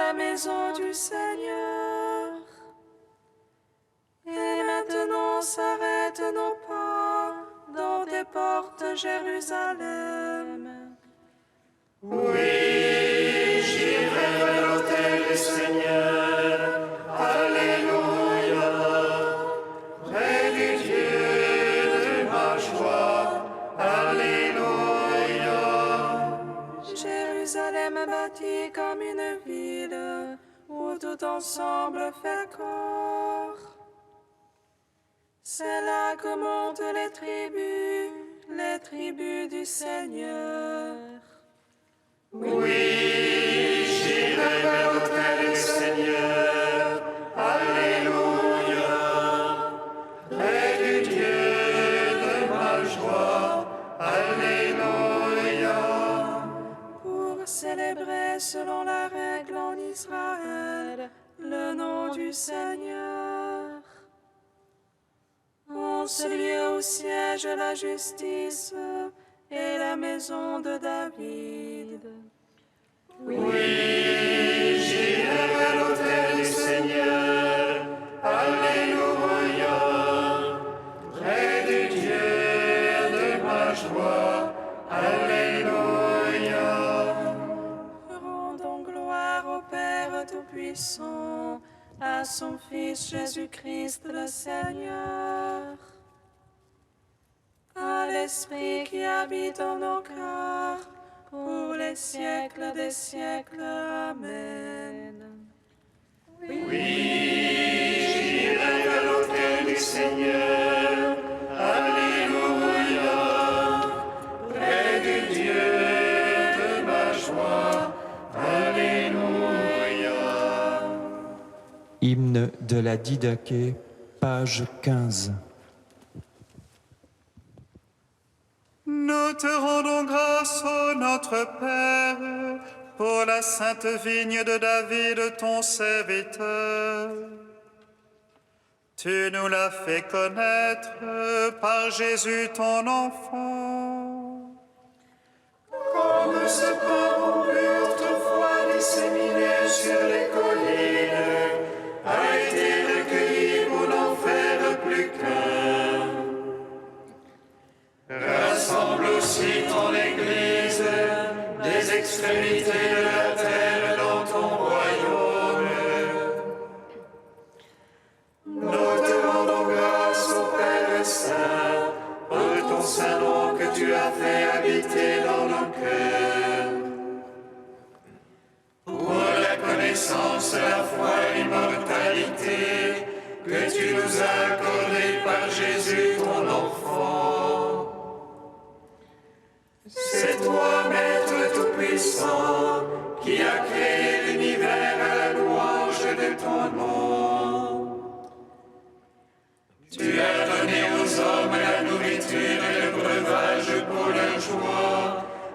la maison du Seigneur. Et maintenant s'arrêtent nos pas dans tes portes, Jérusalem. Oui, j'irai vers l'autel du Seigneur. Alléluia. Près du Dieu de ma joie. Alléluia. Jérusalem bâtie comme une ville où tout ensemble fait corps. C'est là que montent les tribus du Seigneur. Oui, j'irai vers l'autel du Seigneur. Alléluia. Près du Dieu de ma joie. Alléluia. Pour célébrer selon la règle en Israël le nom du Seigneur. En ce lieu où siège la justice et la maison de David. Oui, j'irai vers l'autel du Seigneur. Alléluia. Près du Dieu de ma joie. Alléluia. Rendons gloire au Père Tout-Puissant, à son Fils Jésus-Christ le Seigneur, à l'Esprit qui habite en nos cœurs, pour les siècles des siècles. Amen. Oui, j'irai vers l'autel du Seigneur. Alléluia. Près du Dieu de ma joie. Alléluia. Hymne de la Didaché, page 15. Nous te rendons grâce, ô notre Père, pour la sainte vigne de David, ton serviteur. Tu nous l'as fait connaître par Jésus, ton enfant. Comme ce pain rompu autrefois disséminé sur les collines a été recueilli pour n'en faire plus qu'un. Rassemble aussi ton Église des extrémités de la terre dans ton royaume. Nous te rendons grâce au Père Saint pour ton saint nom que tu as fait habiter dans nos cœurs. Pour la connaissance, la foi et l'immortalité que tu nous as accordées par Jésus ton enfant. C'est toi, Maître Tout-Puissant, qui as créé l'univers à la louange de ton nom. Tu as donné aux hommes la nourriture et le breuvage pour leur joie,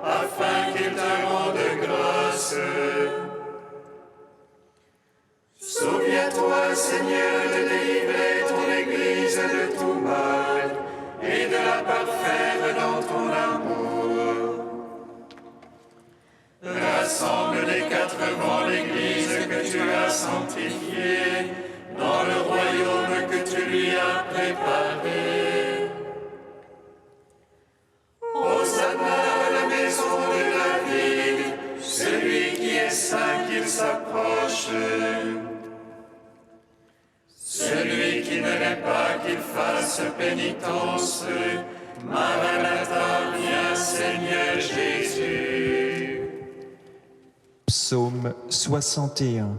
afin qu'ils te rendent grâce. Souviens-toi, Seigneur, de délivrer ton Église de tout mal et de la parfaire dans ton amour. Rassemble des quatre vents l'Église que tu as sanctifiée dans le royaume que tu lui as préparé. Hosanna à la maison de David, celui qui est saint qu'il s'approche. Celui qui ne l'est pas qu'il fasse pénitence. Maranatha, viens Seigneur Jésus. Psaume 61.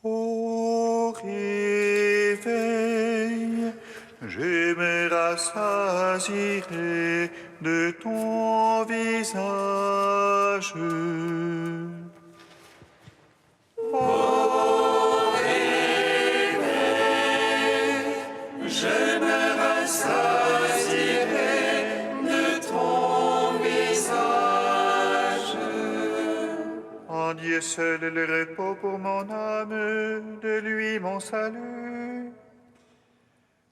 Ô réveil, je me rassasierai de ton visage. Je me rassasierai de ton visage. En Dieu seul est le repos pour mon âme, de lui mon salut.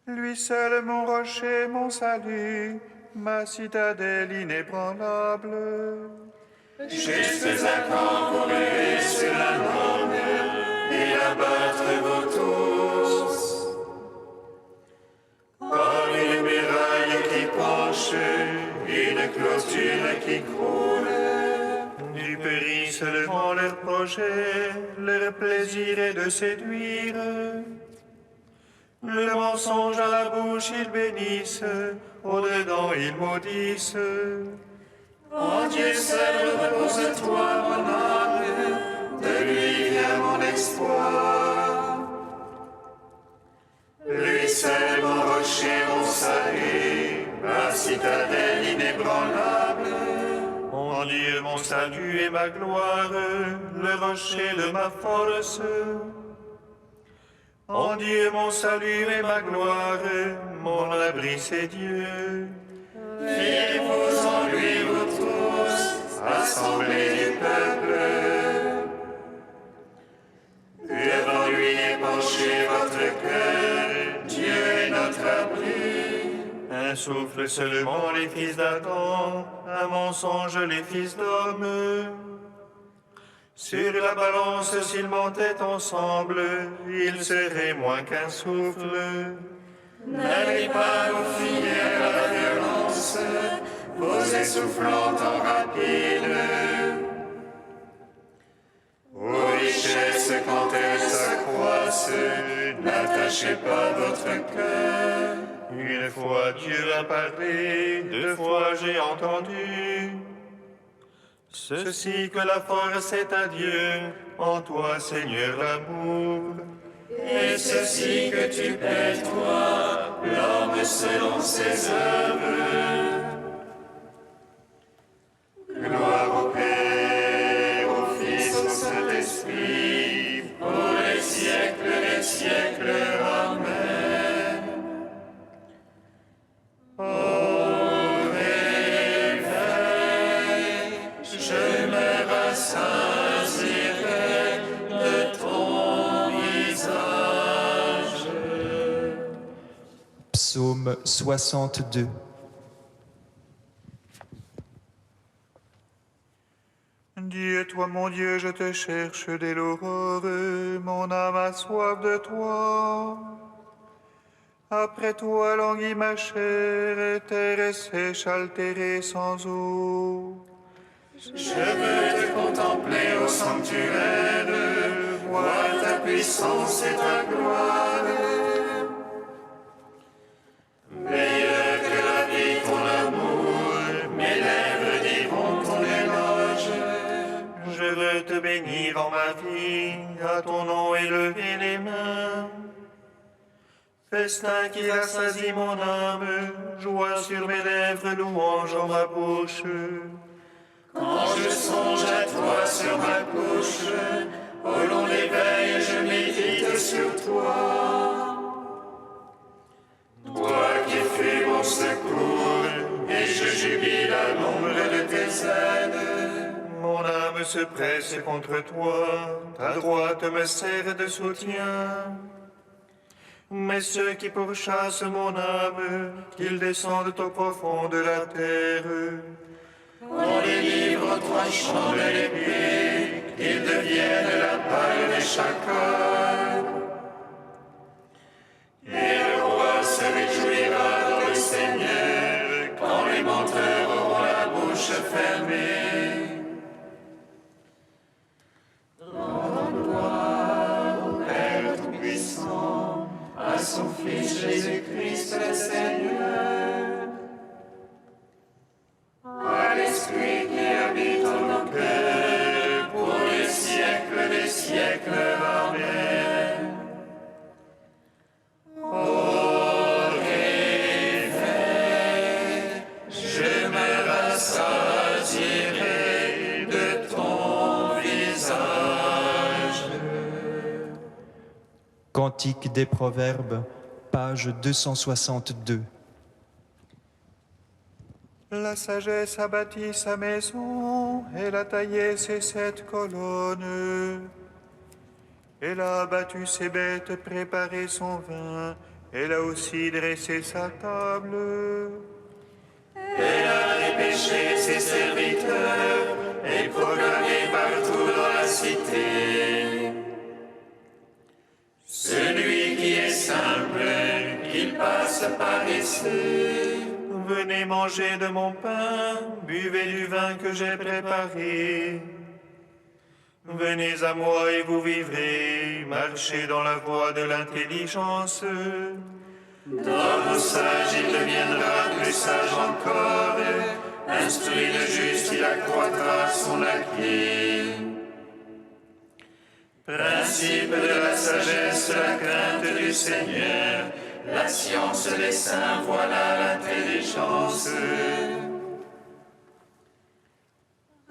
Lui seul mon rocher, mon salut, ma citadelle inébranlable. Jusques à quand vous ruez sur la norme et abattre-vous tous? Comme une muraille qui penche, une clôture qui croule. Du périt seulement leur projet, leur plaisir est de séduire. Le mensonge à la bouche ils bénissent, au-dedans ils maudissent. En Dieu seul repose-toi, mon âme, de lui vient mon espoir. Lui seul mon rocher, mon salut, ma citadelle inébranlable. En Dieu mon salut et ma gloire, le rocher de ma force. En Dieu mon salut et ma gloire, mon abri c'est Dieu. Fiez-vous en lui, vous tous, assemblés du peuple. Devant lui épanchez votre cœur, Dieu est notre abri. Un souffle seulement les fils d'Adam, un mensonge les fils d'homme. Sur la balance s'ils montaient ensemble, ils seraient moins qu'un souffle. N'allez pas vous fier à la violence, vos essoufflants en rapide. Aux richesses quand elles s'accroissent, n'attachez pas votre cœur. Une fois Dieu a parlé, deux fois j'ai entendu. Ceci que la force est à Dieu, en toi Seigneur l'amour. Et ceci que tu paies, toi, l'homme selon ses œuvres. Gloire au Père, au Fils, au Saint-Esprit, pour les siècles des siècles. Amen. Au réveil, je me rassasierai de ton visage. Psaume 62. Dieu, toi mon Dieu, je te cherche dès l'aurore, mon âme a soif de toi. Après toi languit ma chair, terre sèche, altérée sans eau. Je veux te contempler au sanctuaire, voir ta puissance et ta gloire. Meilleur que la vie, ton amour, mes lèvres diront ton éloge. Je veux te bénir en ma vie, à ton nom élever les mains. Festin qui rassasie mon âme, joie sur mes lèvres, louange en ma bouche. Quand je songe à toi sur ma couche, au long des veilles, je médite sur toi. Toi qui fus mon secours, et je jubile à l'ombre de tes ailes. Mon âme se presse contre toi, ta droite me sert de soutien. Mais ceux qui pourchassent mon âme, qu'ils descendent au profond de la terre. On les livre aux tranchants de l'épée, qu'ils deviennent la paille des chacals. Et le roi se réjouira dans le Seigneur, quand les menteurs auront la bouche fermée. Rends gloire au Père Tout-Puissant, à son Fils Jésus-Christ le Seigneur, à l'Esprit qui habite en nos cœurs, pour les siècles des siècles. Amen. Au réveil, je me rassasierai de ton visage. Cantique des Proverbes, page 262. La sagesse a bâti sa maison, elle a taillé ses 7 colonnes. Elle a abattu ses bêtes, préparé son vin, elle a aussi dressé sa table. et à dépêcher ses serviteurs et proclamer partout dans la cité. Celui qui est simple, qu'il passe par ici. Venez manger de mon pain, buvez du vin que j'ai préparé. Venez à moi et vous vivrez, marchez dans la voie de l'intelligence. D'homme sage, il deviendra plus sage encore. Instruit le juste, il accroîtra son acquis. Principe de la sagesse, la crainte du Seigneur, la science des saints, voilà l'intelligence.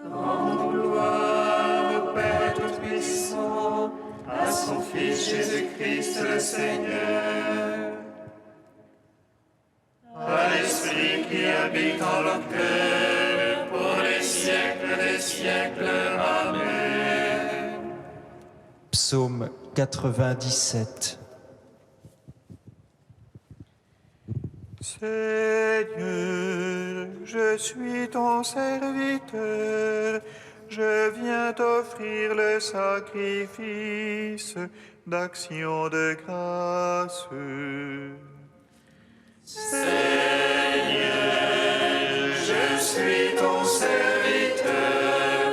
Rendons gloire au Père Tout-Puissant, à son Fils Jésus-Christ le Seigneur, à l'Esprit qui habite en nos cœurs, pour les siècles des siècles. Amen. Psaume 97. Seigneur, je suis ton serviteur, je viens t'offrir le sacrifice d'action de grâce. Seigneur, je suis ton serviteur,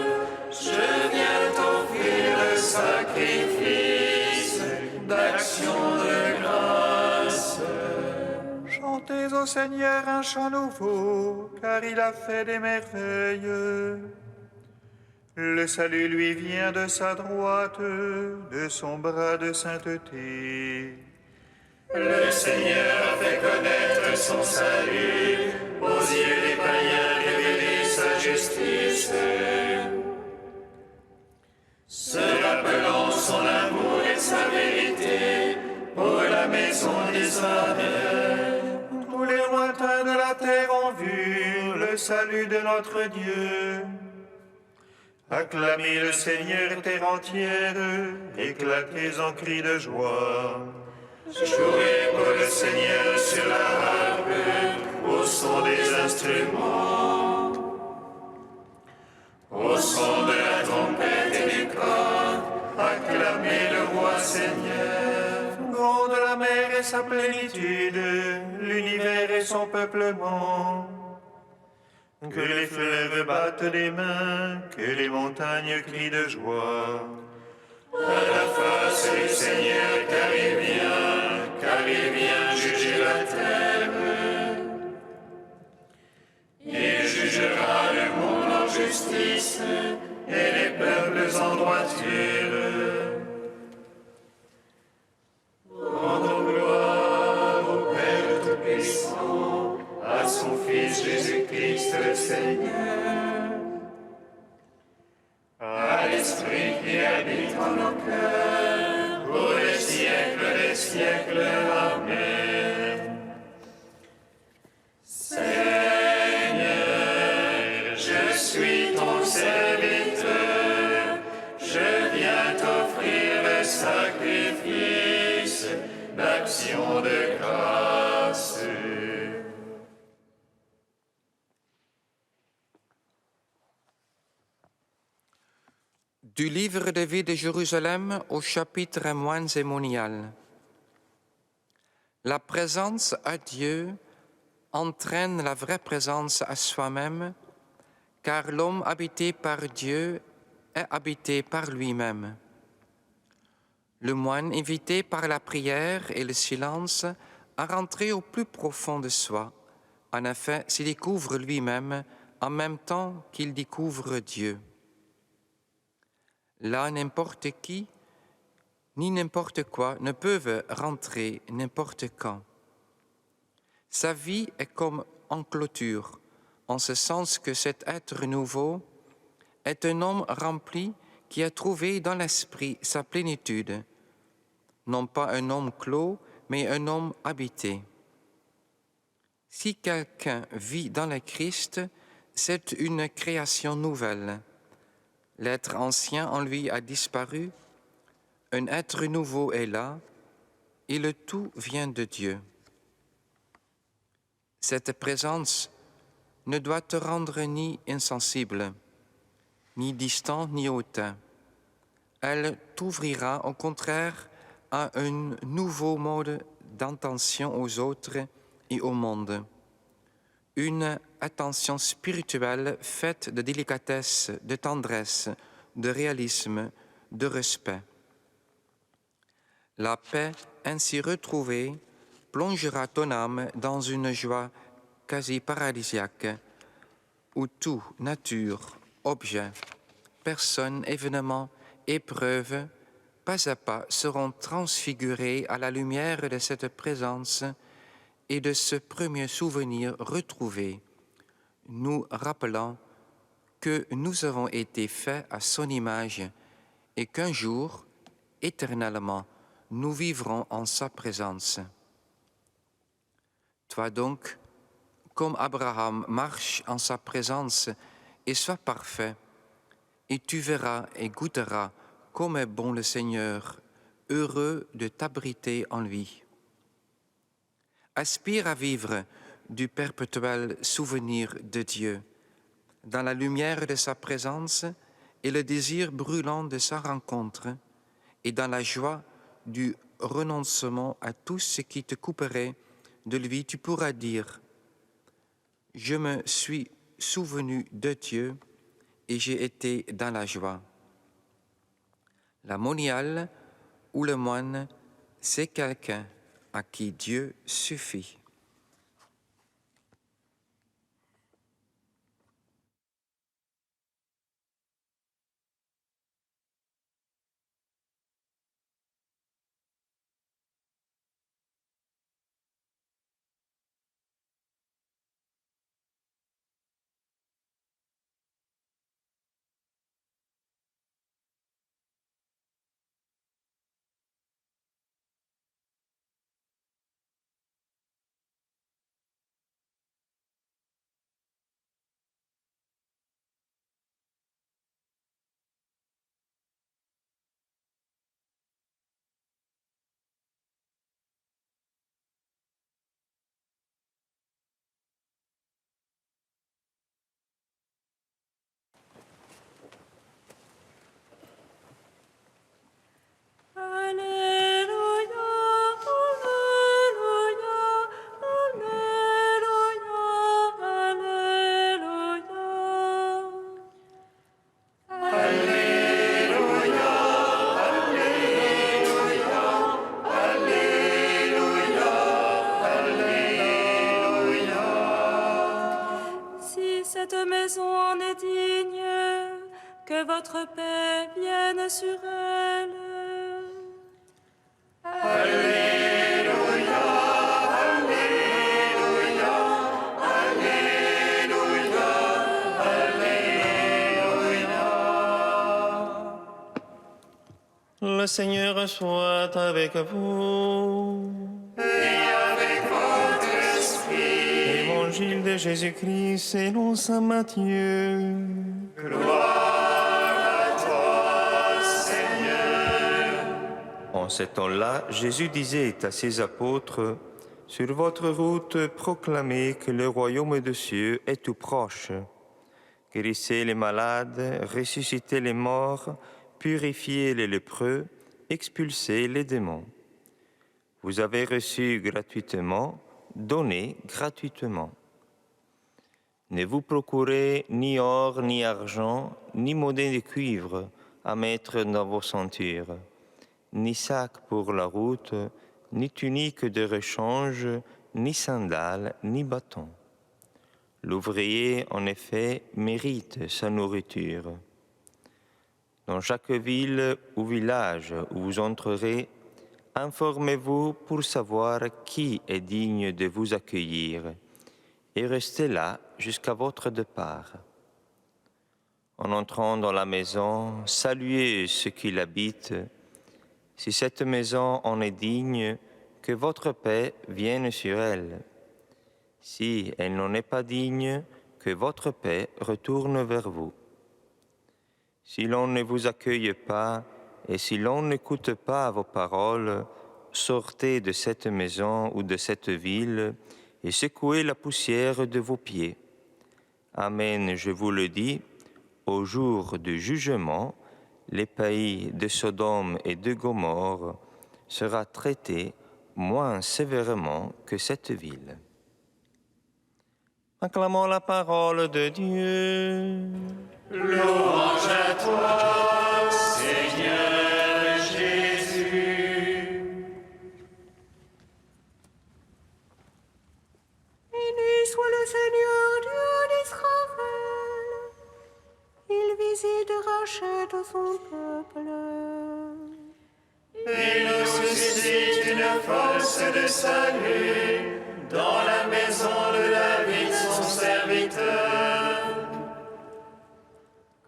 je viens t'offrir le sacrifice d'action de grâce. Chantez au Seigneur un chant nouveau, car il a fait des merveilles. Le salut lui vient de sa droite, de son bras de sainteté. Le Seigneur a fait connaître son salut, aux yeux des païens révéler sa justice. Se rappelant son amour et sa vérité pour la maison d'Israël. Tous les lointains de la terre ont vu le salut de notre Dieu. Acclamez le Seigneur, terre entière, éclatez en cris de joie. Jouez pour le Seigneur sur la harpe, au son des instruments, au son de la trompette et du cor, acclamez le roi Seigneur. Gronde la mer et sa plénitude, l'univers et son peuplement. Que les fleuves battent des mains, que les montagnes crient de joie. À la face du Seigneur, car il vient juger la terre. Il jugera le monde en justice et les peuples en droiture. Rendons gloire au Père Tout-Puissant, à son Fils Jésus-Christ le Seigneur, à l'Esprit qui habite en nos cœurs, pour les siècles des siècles. Amen. Seigneur, je suis ton serviteur, je viens t'offrir le sacrifice d'action de grâce. Du livre de vie de Jérusalem au chapitre moine zémonial. La présence à Dieu entraîne la vraie présence à soi-même, car l'homme habité par Dieu est habité par lui-même. Le moine invité par la prière et le silence à rentrer au plus profond de soi, en effet, s'y découvre lui-même en même temps qu'il découvre Dieu. Là, n'importe qui, ni n'importe quoi ne peuvent rentrer n'importe quand. Sa vie est comme en clôture, en ce sens que cet être nouveau est un homme rempli qui a trouvé dans l'esprit sa plénitude, non pas un homme clos, mais un homme habité. Si quelqu'un vit dans le Christ, c'est une création nouvelle. L'être ancien en lui a disparu, un être nouveau est là, et le tout vient de Dieu. Cette présence ne doit te rendre ni insensible, ni distant, ni hautain. Elle t'ouvrira au contraire à un nouveau mode d'attention aux autres et au monde. Une attention spirituelle faite de délicatesse, de tendresse, de réalisme, de respect. La paix ainsi retrouvée plongera ton âme dans une joie quasi paradisiaque, où tout, nature, objet, personne, événement, épreuve, pas à pas seront transfigurés à la lumière de cette présence et de ce premier souvenir retrouvé, nous rappelant que nous avons été faits à son image et qu'un jour, éternellement, nous vivrons en sa présence. Toi donc, comme Abraham, marche en sa présence et sois parfait, et tu verras et goûteras comme est bon le Seigneur, heureux de t'abriter en lui. Aspire à vivre du perpétuel souvenir de Dieu, dans la lumière de sa présence et le désir brûlant de sa rencontre, et dans la joie du renoncement à tout ce qui te couperait de lui, tu pourras dire « Je me suis souvenu de Dieu et j'ai été dans la joie ». La moniale ou le moine, c'est quelqu'un à qui Dieu suffit. Que votre paix vienne sur elle. Alléluia, Alléluia, Alléluia, Alléluia. Le Seigneur soit avec vous. Et avec votre esprit. Évangile de Jésus-Christ selon saint Matthieu. Gloire à toi, Seigneur. En ce temps-là, Jésus disait à ses apôtres, « Sur votre route, proclamez que le royaume des cieux est tout proche. Guérissez les malades, ressuscitez les morts, purifiez les lépreux, expulsez les démons. Vous avez reçu gratuitement, donnez gratuitement. Ne vous procurez ni or, ni argent, ni monnaie de cuivre à mettre dans vos ceintures, ni sac pour la route, ni tunique de rechange, ni sandales, ni bâton. L'ouvrier, en effet, mérite sa nourriture. Dans chaque ville ou village où vous entrerez, informez-vous pour savoir qui est digne de vous accueillir et restez là jusqu'à votre départ. En entrant dans la maison, saluez ceux qui l'habitent. Si cette maison en est digne, que votre paix vienne sur elle. Si elle n'en est pas digne, que votre paix retourne vers vous. Si l'on ne vous accueille pas et si l'on n'écoute pas vos paroles, sortez de cette maison ou de cette ville et secouez la poussière de vos pieds. Amen, je vous le dis, au jour du jugement, les pays de Sodome et de Gomorrhe sera traité moins sévèrement que cette ville. Acclamons la parole de Dieu. Louange à toi, Seigneur Jésus. Béni soit le Seigneur Dieu d'Israël. Il visite et rachète son peuple. Il nous suscite une force de salut dans la maison de David, son serviteur.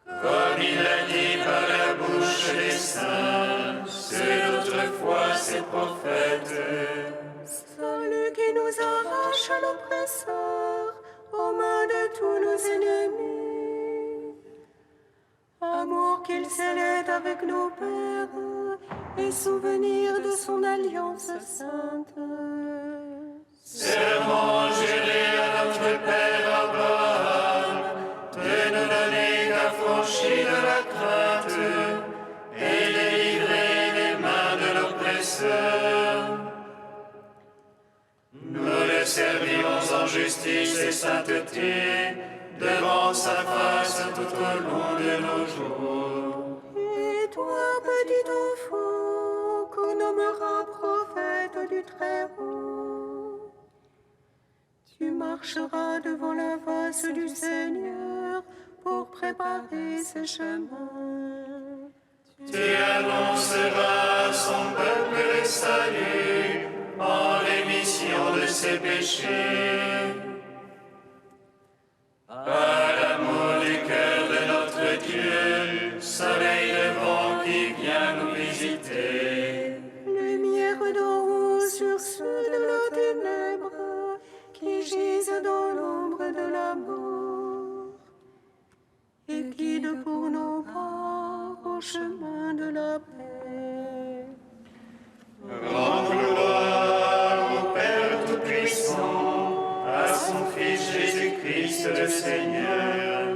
Comme il l'a dit par la bouche des saints, c'est autrefois ses prophètes. Salut qui nous arrache à l'oppresseur, aux mains de tous nos ennemis. Amour qu'il scellait avec nos pères, et souvenir de son alliance sainte. Serment juré à notre Père Abraham, de nous donner l'affranchie de la crainte et délivrer des mains de l'oppresseur. Nous le servirons en justice et sainteté devant sa face tout au long de nos jours. Et toi, petit enfant, qu'on nommera prophète du Très-Haut, tu marcheras devant la face du Seigneur pour préparer ses chemins. Tu annonceras à son peuple le salut en rémission de ses péchés. Par l'amour du cœur de notre Dieu, soleil levant qui vient nous visiter. Lumière d'en haut sur ceux de la ténèbre qui gisent dans l'ombre de la mort et guide pour nos pas au chemin de la paix. Rends gloire au Père Tout-Puissant, à son Fils Jésus-Christ le Seigneur,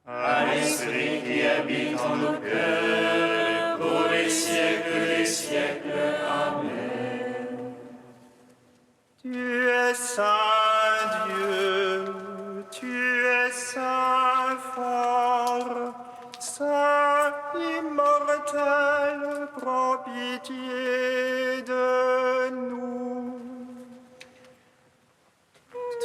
à l'Esprit qui habite en nos cœurs, pour les siècles des siècles. Amen. Tu es saint Dieu, tu es saint fort, saint immortel, prends pitié de nous.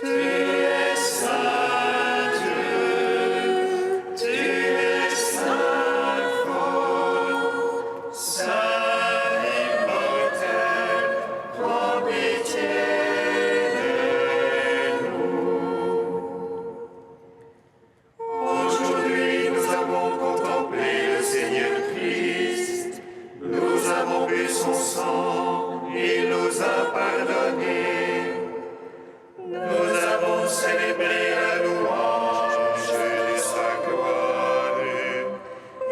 Tu es saint Dieu, tu es saint fort, saint immortel, prends pitié de nous. Aujourd'hui, nous avons contemplé le Seigneur Christ, nous avons bu son sang, il nous a pardonné. Nous avons célébré la louange de sa gloire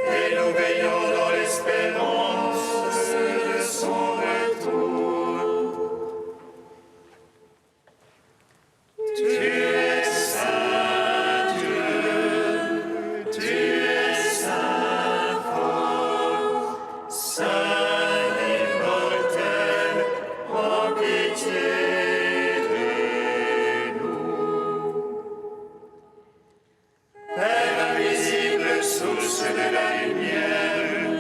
et nous veillons dans l'espérance de son retour. Tu es saint Dieu, tu es saint fort, saint immortel, prends pitié. Père invisible, source de la lumière,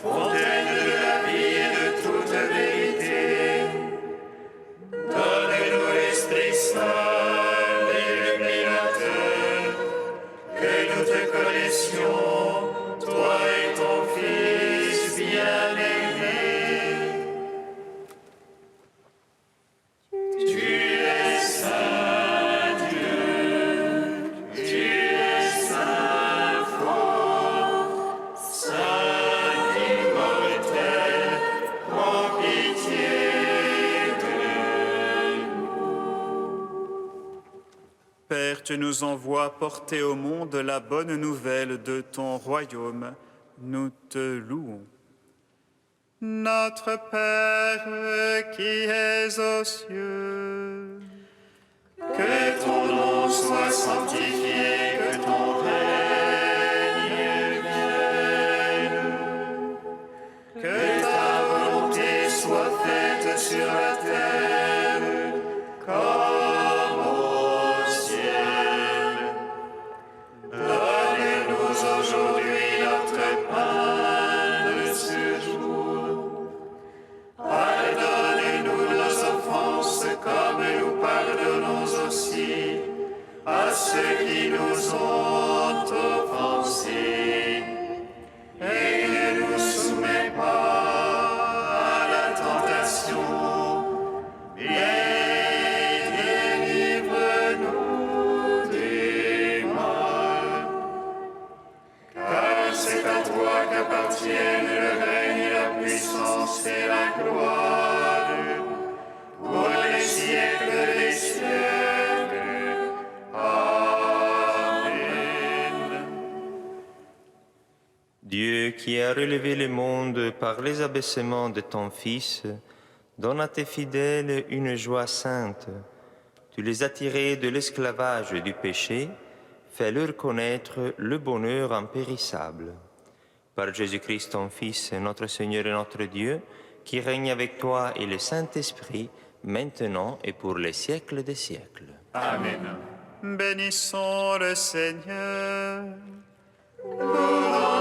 fontaine de la vie et de toute vérité, donne-nous l'Esprit Saint, l'illuminateur, que nous te connaissions, toi et ton Fils bien-aimé. Tu es saint Dieu, tu es saint fort, saint immortel, prends pitié de nous. Père, tu nous envoies porter au monde la bonne nouvelle de ton royaume. Nous te louons. Notre Père qui es aux cieux, Que ton nom soit sanctifié, que ton règne vienne. Que ta volonté soit faite sur la terre comme au ciel. Donne-nous aujourd'hui notre pain de ce jour. Pardonne-nous nos offenses comme nous pardonnons aussi à ceux qui nous ont offensés. Et ne nous soumets pas à la tentation, mais délivre-nous du mal. Car c'est à toi qu'appartiennent le règne, la puissance et la gloire, pour les siècles des siècles. Amen. Dieu qui a relevé le monde par les abaissements de ton Fils, donne à tes fidèles une joie sainte. Tu les as tirés de l'esclavage du péché, fais-leur connaître le bonheur impérissable. Par Jésus-Christ, ton Fils, notre Seigneur et notre Dieu, qui règne avec toi et le Saint-Esprit, maintenant et pour les siècles des siècles. Amen. Bénissons le Seigneur. Nous